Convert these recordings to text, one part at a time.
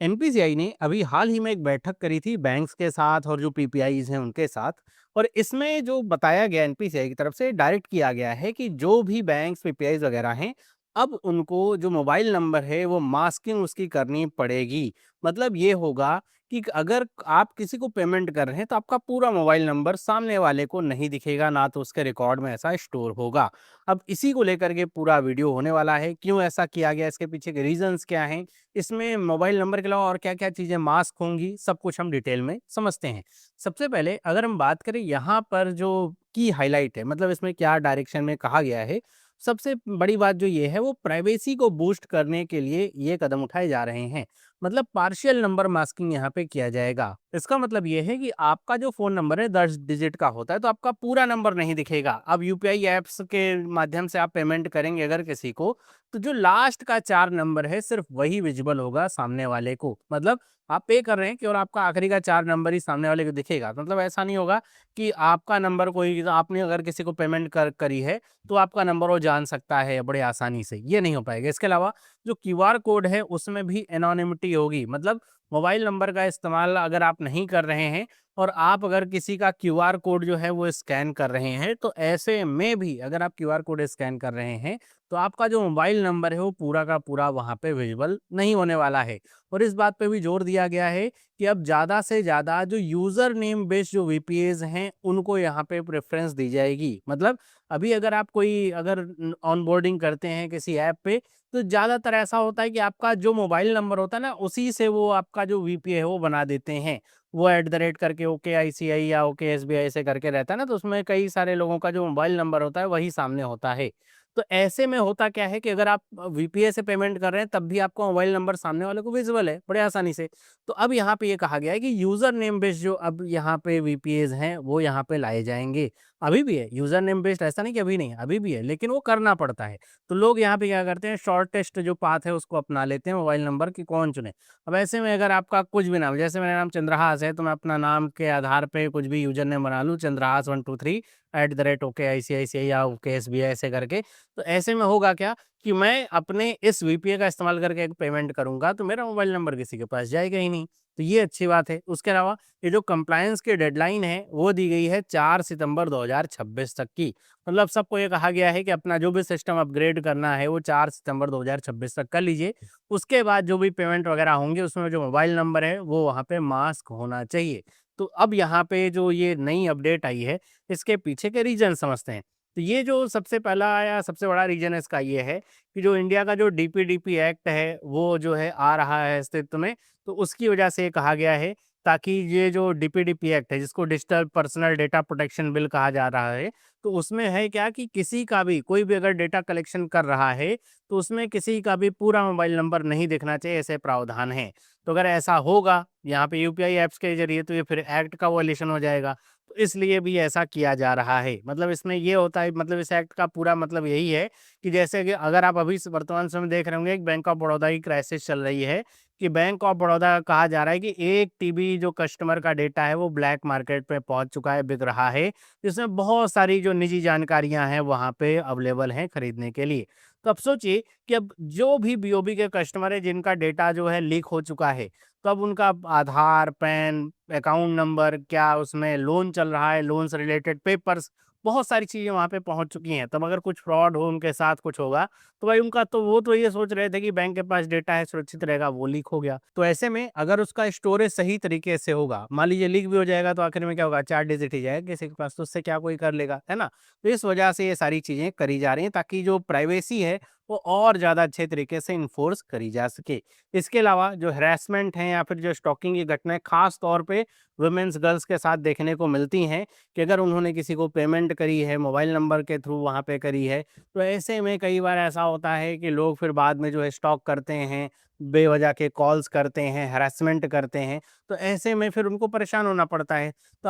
NPCI ने अभी हाल ही में एक बैठक करी थी बैंक्स के साथ और जो पीपीआईज हैं उनके साथ। और इसमें जो बताया गया एनपीसीआई की तरफ से डायरेक्ट किया गया है कि जो भी बैंक्स पीपीआईज वगैरह हैं, अब उनको जो मोबाइल नंबर है वो मास्किंग उसकी करनी पड़ेगी। मतलब ये होगा कि अगर आप किसी को पेमेंट कर रहे हैं तो आपका पूरा मोबाइल नंबर सामने वाले को नहीं दिखेगा, ना तो उसके रिकॉर्ड में ऐसा स्टोर होगा। अब इसी को लेकर के पूरा वीडियो होने वाला है, क्यों ऐसा किया गया, इसके पीछे के रीजंस क्या हैं, इसमें मोबाइल नंबर के अलावा और क्या-क्या चीज़ें मास्क होंगी, सब कुछ हम डिटेल में समझते हैं। सबसे पहले अगर हम बात करें यहाँ पर जो की हाइलाइट है, मतलब इसमें क्या डायरेक्शन में कहा गया है, सबसे बड़ी बात जो ये है वो प्राइवेसी को बूस्ट करने के लिए ये कदम उठाए जा रहे हैं। मतलब पार्शियल नंबर मास्किंग यहाँ पे किया जाएगा। इसका मतलब ये है कि आपका जो फ़ोन नंबर है 10 डिजिट का होता है, तो आपका पूरा नंबर नहीं दिखेगा। अब यूपीआई ऐप्स के माध्यम से आप पेमेंट करेंगे अगर किसी को, तो जो लास्ट का 4 नंबर है सिर्फ वही विजिबल होगा सामने वाले को। मतलब आप पे कर रहे हैं केवल आपका आखिरी का 4 नंबर ही सामने वाले को दिखेगा। मतलब ऐसा नहीं होगा कि आपका नंबर कोई आपने अगर किसी को पेमेंट करी है, तो आपका नंबर वो जान सकता है बड़े आसानी से, ये नहीं हो पाएगा। इसके अलावा जो क्यूआर कोड है उसमें भी एनोनिमिटी होगी। मतलब मोबाइल नंबर का इस्तेमाल अगर आप नहीं कर रहे हैं और आप अगर किसी का क्यूआर कोड जो है वो स्कैन कर रहे हैं, तो ऐसे में भी अगर आप क्यूआर कोड स्कैन कर रहे हैं, तो आपका जो मोबाइल नंबर है वो पूरा का पूरा वहाँ पे विजिबल नहीं होने वाला है। और इस बात पे भी जोर दिया गया है कि अब ज़्यादा से ज़्यादा जो यूज़र नेम बेस्ड जो वीपीएज़ हैं, उनको यहाँ पे प्रेफ़रेंस दी जाएगी। मतलब अभी अगर आप कोई अगर ऑनबोर्डिंग करते हैं किसी ऐप पे, तो ज़्यादातर ऐसा होता है कि आपका जो मोबाइल नंबर होता है ना, उसी से वो आपका जो वीपीए है वो बना देते हैं। वो @ करके ओके आईसीआई या ओके एसबीआई ऐसे करके रहता है ना, तो उसमें कई सारे लोगों का जो मोबाइल नंबर होता है वही सामने होता है। तो ऐसे में होता क्या है कि अगर आप वीपीए से पेमेंट कर रहे हैं, तब भी आपका मोबाइल नंबर सामने वाले को विज़िबल है, बड़े आसानी से। तो अब यहाँ पे ये कहा गया है कि यूज़र नेम बेस्ड जो अब यहाँ पे वीपीएज़ हैं, वो यहाँ पे लाए जाएँगे। अभी भी है, यूज़र नेम बेस्ड, ऐसा नहीं कि अभी नहीं है, अभी भी है, लेकिन वो करना पड़ता है। तो लोग यहाँ पे क्या करते हैं, शॉर्टेस्ट जो पाथ है उसको अपना लेते हैं मोबाइल नंबर की, कौन चुने। अब ऐसे में अगर आपका कुछ भी नाम, जैसे मेरा नाम चंद्रहास है, तो मैं अपना नाम के आधार पे कुछ भी यूज़र नेम बना लूँ, चंद्रहास 123 @OKICICI या OKSBI ऐसे करके। तो ऐसे में होगा क्या कि मैं अपने इस वीपीए का इस्तेमाल करके एक पेमेंट करूँगा, तो मेरा मोबाइल नंबर किसी के पास जाएगा ही नहीं। तो ये अच्छी बात है। उसके अलावा ये जो कंप्लायंस की डेडलाइन है, वो दी गई है 4 सितंबर 2026 तक की। मतलब सबको ये कहा गया है कि अपना जो भी सिस्टम अपग्रेड करना है वो 4 सितंबर 2026 तक कर लीजिए। उसके बाद जो भी पेमेंट वगैरह होंगे उसमें जो मोबाइल नंबर है वो वहाँ पे मास्क होना चाहिए। तो अब यहाँ पे जो ये नई अपडेट आई है, इसके पीछे के रीज़न समझते हैं। तो ये जो सबसे पहला या सबसे बड़ा रीज़न इसका ये है कि जो इंडिया का जो डीपीडीपी एक्ट है, वो जो है आ रहा है अस्तित्व में, तो उसकी वजह से ये कहा गया है, ताकि ये जो डीपीडीपी एक्ट है, जिसको digital personal data protection bill कहा जा रहा है, तो उसमें है क्या कि किसी का भी कोई भी अगर डेटा कलेक्शन कर रहा है, तो उसमें किसी का भी पूरा मोबाइल नंबर नहीं दिखना चाहिए, ऐसे प्रावधान हैं। तो अगर ऐसा होगा यहाँ पे यूपीआई ऐप्स के ज़रिए, तो ये फिर एक्ट का वायलेशन हो जाएगा। तो इसलिए भी ऐसा किया जा रहा है। मतलब इसमें ये होता है, मतलब इस एक्ट का पूरा मतलब यही है कि जैसे कि अगर आप अभी वर्तमान समय में देख रहे होंगे, एक बैंक ऑफ बड़ौदा की क्राइसिस चल रही है कि बैंक ऑफ बड़ौदा कहा जा रहा है कि 1 टीबी जो कस्टमर का डेटा है वो ब्लैक मार्केट पे पहुंच चुका है, बिक रहा है। जिसमें बहुत सारी जो निजी जानकारियां हैं वहाँ पे अवेलेबल हैं खरीदने के लिए। तो अब सोचिए कि अब जो भी बीओबी के कस्टमर है जिनका डेटा जो है लीक हो चुका है, तो अब उनका आधार, पैन, अकाउंट नंबर, क्या उसमें लोन चल रहा है, लोन से रिलेटेड पेपर्स, बहुत सारी चीज़ें वहाँ पे पहुँच चुकी हैं। तब अगर कुछ फ्रॉड हो, उनके साथ कुछ होगा, तो भाई उनका तो वो तो ये सोच रहे थे कि बैंक के पास डेटा है, सुरक्षित रहेगा, वो लीक हो गया। तो ऐसे में अगर उसका स्टोरेज सही तरीके से होगा, मान लीजिए लीक भी हो जाएगा, तो आखिर में क्या होगा, 4 डिजिट ही जाएगा किसी के पास, तो उससे क्या कोई कर लेगा, है ना? तो इस वजह से ये सारी चीज़ें करी जा रही हैं, ताकि जो प्राइवेसी है, वो और ज़्यादा अच्छे तरीके से इन्फोर्स करी जा सके। इसके अलावा जो हैरेसमेंट है या फिर जो स्टॉकिंग की घटनाएँ ख़ास तौर पे वुमेन्स, गर्ल्स के साथ देखने को मिलती हैं कि अगर उन्होंने किसी को पेमेंट करी है, मोबाइल नंबर के थ्रू वहाँ पे करी है, तो ऐसे में कई बार ऐसा होता है कि लोग फिर बाद में जो है स्टॉक करते हैं, बेवजह के कॉल्स करते हैं, हैरेसमेंट करते हैं, तो ऐसे में फिर उनको परेशान होना पड़ता है। तो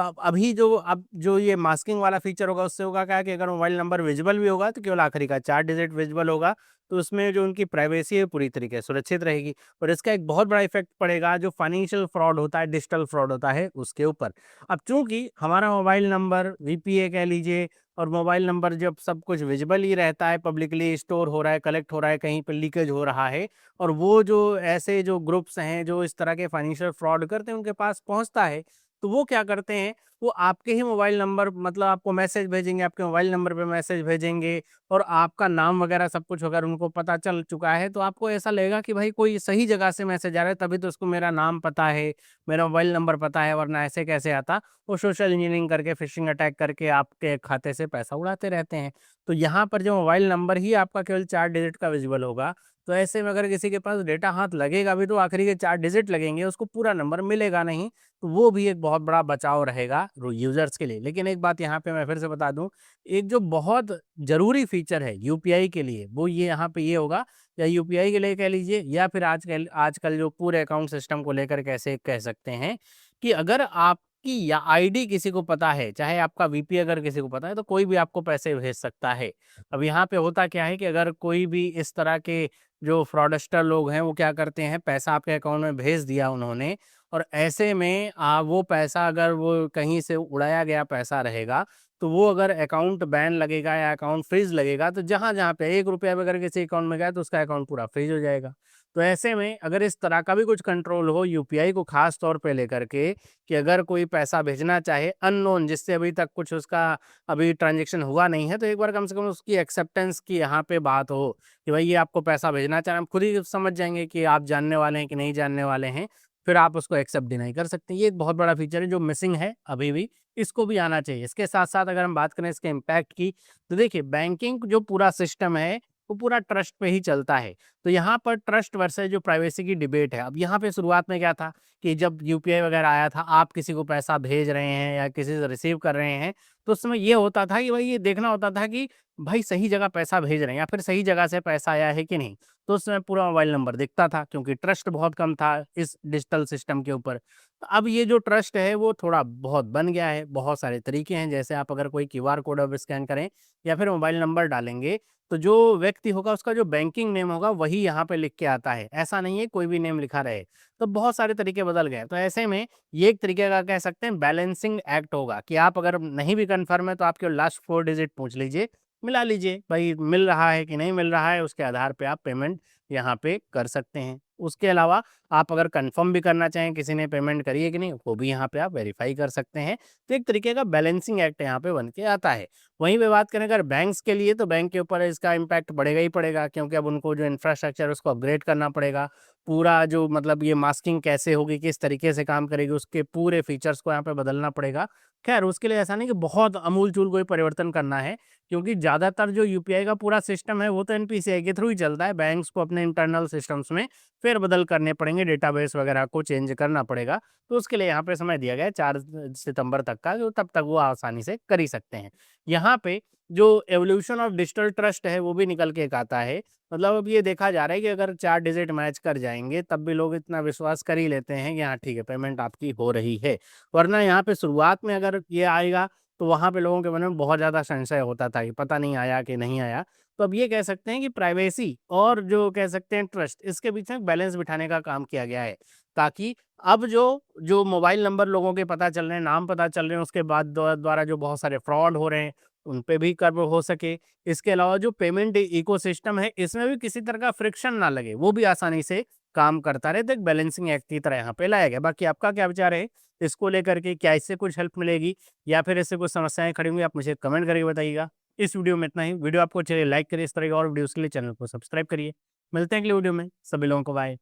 अब जो ये मास्किंग वाला फीचर होगा, उससे होगा क्या कि अगर मोबाइल नंबर विज़िबल भी होगा, तो केवल आखिरी का 4 डिजिट विज़िबल होगा, तो उसमें जो उनकी प्राइवेसी है पूरी तरीके से सुरक्षित रहेगी। और इसका एक बहुत बड़ा इफ़ेक्ट पड़ेगा जो फाइनेंशियल फ्रॉड होता है, डिजिटल फ्रॉड होता है उसके ऊपर। अब चूँकि हमारा मोबाइल नंबर वीपीए कह लीजिए और मोबाइल नंबर जब सब कुछ विजिबल ही रहता है, पब्लिकली स्टोर हो रहा है, कलेक्ट हो रहा है, कहीं पे लीकेज हो रहा है और वो जो ऐसे जो ग्रुप्स हैं जो इस तरह के फाइनेंशियल फ्रॉड करते हैं उनके पास पहुँचता है, तो वो क्या करते हैं, वो आपके ही मोबाइल नंबर मतलब आपको मैसेज भेजेंगे, आपके मोबाइल नंबर पे मैसेज भेजेंगे और आपका नाम वगैरह सब कुछ अगर उनको पता चल चुका है, तो आपको ऐसा लगेगा कि भाई कोई सही जगह से मैसेज आ रहा है, तभी तो उसको मेरा नाम पता है, मेरा मोबाइल नंबर पता है, वरना ऐसे कैसे आता। वो सोशल इंजीनियरिंग करके, फ़िशिंग अटैक करके आपके खाते से पैसा उड़ाते रहते हैं। तो यहाँ पर जो मोबाइल नंबर ही आपका केवल 4 डिजिट का विज़िबल होगा, तो ऐसे में अगर किसी के पास डेटा हाथ लगेगा भी तो आखिरी के 4 डिजिट लगेंगे, उसको पूरा नंबर मिलेगा नहीं। तो वो भी एक बहुत बड़ा बचाव रहेगा रो यूज़र्स के लिए। लेकिन एक बात यहाँ पे मैं फिर से बता दूँ, एक जो बहुत ज़रूरी फ़ीचर है यूपीआई के लिए, वो ये यहाँ पे ये होगा, या यूपीआई के लिए कह लीजिए या फिर आजकल आजकल जो पूरे अकाउंट सिस्टम को लेकर कैसे कह सकते हैं कि अगर आपकी या आईडी किसी को पता है, चाहे आपका वीपी अगर किसी को पता है, तो कोई भी आपको पैसे भेज सकता है। अब यहाँ पे होता क्या है कि अगर कोई भी इस तरह के जो फ्रॉडस्टर लोग हैं, वो क्या करते हैं, पैसा आपके अकाउंट में भेज दिया उन्होंने और ऐसे में वो पैसा अगर वो कहीं से उड़ाया गया पैसा रहेगा, तो वो अगर अकाउंट बैन लगेगा या अकाउंट फ्रीज़ लगेगा, तो जहाँ-जहाँ पे ₹1 भी अगर किसी अकाउंट में गया, तो उसका अकाउंट पूरा फ्रीज़ हो जाएगा। तो ऐसे में अगर इस तरह का भी कुछ कंट्रोल हो यूपीआई को ख़ास तौर पे लेकर के कि अगर कोई पैसा भेजना चाहे अननोन जिससे अभी तक कुछ उसका अभी ट्रांज़ैक्शन हुआ नहीं है, तो एक बार कम से कम उसकी एक्सेप्टेंस की यहाँ पे बात हो कि भाई ये आपको पैसा भेजना चाह रहे हैं, हम खुद ही समझ जाएँगे कि आप जानने वाले हैं कि नहीं जानने वाले हैं, फिर आप उसको एक्सेप्ट डिनाई कर सकते हैं। ये एक बहुत बड़ा फीचर है जो मिसिंग है अभी भी, इसको भी आना चाहिए। इसके साथ-साथ अगर हम बात करें इसके इम्पैक्ट की, तो देखिए बैंकिंग जो पूरा सिस्टम है, वो पूरा ट्रस्ट पे ही चलता है। तो यहाँ पर ट्रस्ट वर्सेस जो प्राइवेसी की डिबेट है, अब यहाँ पे शुरुआत में क्या था कि जब यूपीआई वगैरह आया था, आप किसी को पैसा भेज रहे हैं या किसी से रिसीव कर रहे हैं, तो उस समय ये होता था कि भाई ये देखना होता था कि भाई सही जगह पैसा भेज रहे हैं या फिर सही जगह से पैसा आया है कि नहीं। तो उस समय पूरा मोबाइल नंबर दिखता था क्योंकि ट्रस्ट बहुत कम था इस डिजिटल सिस्टम के ऊपर। तो अब ये जो ट्रस्ट है वो थोड़ा बहुत बन गया है, बहुत सारे तरीके हैं जैसे आप अगर कोई क्यूआर कोड अब स्कैन करें या फिर मोबाइल नंबर डालेंगे, तो जो व्यक्ति होगा उसका जो बैंकिंग नेम होगा वही यहाँ पे लिख के आता है। ऐसा नहीं है कोई भी नेम लिखा रहे। तो बहुत सारे तरीके बदल गए। तो ऐसे में ये एक तरीके का कह सकते हैं बैलेंसिंग एक्ट होगा कि आप अगर नहीं भी कन्फर्म है तो आप केवल लास्ट 4 डिजिट पूछ लीजिए, मिला लीजिए, भाई मिल रहा है कि नहीं मिल रहा है, उसके आधार पे आप पेमेंट यहाँ पे कर सकते हैं। उसके अलावा आप अगर कन्फर्म भी करना चाहें किसी ने पेमेंट करी है कि नहीं, वो भी यहाँ पे आप वेरीफ़ाई कर सकते हैं। तो एक तरीके का बैलेंसिंग एक्ट यहाँ पे बन के आता है। वहीं पे बात करें अगर बैंक्स के लिए, तो बैंक के ऊपर इसका इम्पैक्ट बढ़ेगा ही पड़ेगा क्योंकि अब उनको जो इंफ्रास्ट्रक्चर है उसको अपग्रेड करना पड़ेगा। पूरा जो मतलब ये मास्किंग कैसे होगी, किस तरीके से काम करेगी, उसके पूरे फीचर्स को यहाँ पे बदलना पड़ेगा। ख़ैर उसके लिए ऐसा नहीं कि बहुत आमूल-चूल कोई परिवर्तन करना है, क्योंकि ज़्यादातर जो यूपीआई का पूरा सिस्टम है वो तो एनपीसीआई के थ्रू ही चलता है। बैंक्स को अपने इंटरनल सिस्टम्स में फेर-बदल करने पड़ेंगे, डेटाबेस वगैरह को चेंज करना पड़ेगा। तो उसके लिए यहाँ पे समय दिया गया है 4 सितंबर तक का, जो तब तक वो आसानी से कर ही सकते हैं। यहाँ पे जो एवोल्यूशन ऑफ डिजिटल ट्रस्ट है वो भी निकल के एक आता है। मतलब अब ये देखा जा रहा है कि अगर 4 डिजिट मैच कर जाएँगे तब भी लोग इतना विश्वास कर ही लेते हैं कि हाँ ठीक है, पेमेंट आपकी हो रही है। वरना यहाँ पे शुरुआत में अगर ये आएगा तो वहाँ पे लोगों के मन में बहुत ज़्यादा संशय होता था कि पता नहीं आया कि नहीं आया। तो अब ये कह सकते हैं कि प्राइवेसी और जो कह सकते हैं ट्रस्ट, इसके बीच में बैलेंस बिठाने का काम किया गया है। ताकि अब जो जो मोबाइल नंबर लोगों के पता चल रहे हैं, नाम पता चल रहे हैं, उसके बाद द्वारा जो बहुत सारे फ्रॉड हो रहे हैं, उन पे भी कर्व हो सके। इसके अलावा जो पेमेंट इकोसिस्टम है, इसमें भी किसी तरह का फ्रिक्शन ना लगे, वो भी आसानी से काम करता रहे। तो एक बैलेंसिंग एक्ट की तरह यहाँ पे लाया गया। बाकी आपका क्या विचार है इसको लेकर के? क्या इससे कुछ हेल्प मिलेगी या फिर इससे कुछ समस्याएँ खड़ी होंगी? आप मुझे कमेंट करके बताइएगा। इस वीडियो में इतना ही। वीडियो आपको अच्छी लगे लाइक करिए, इस तरह के और वीडियोज़ के लिए चैनल को सब्सक्राइब करिए। मिलते हैं अगले वीडियो में। सभी लोगों को बाय।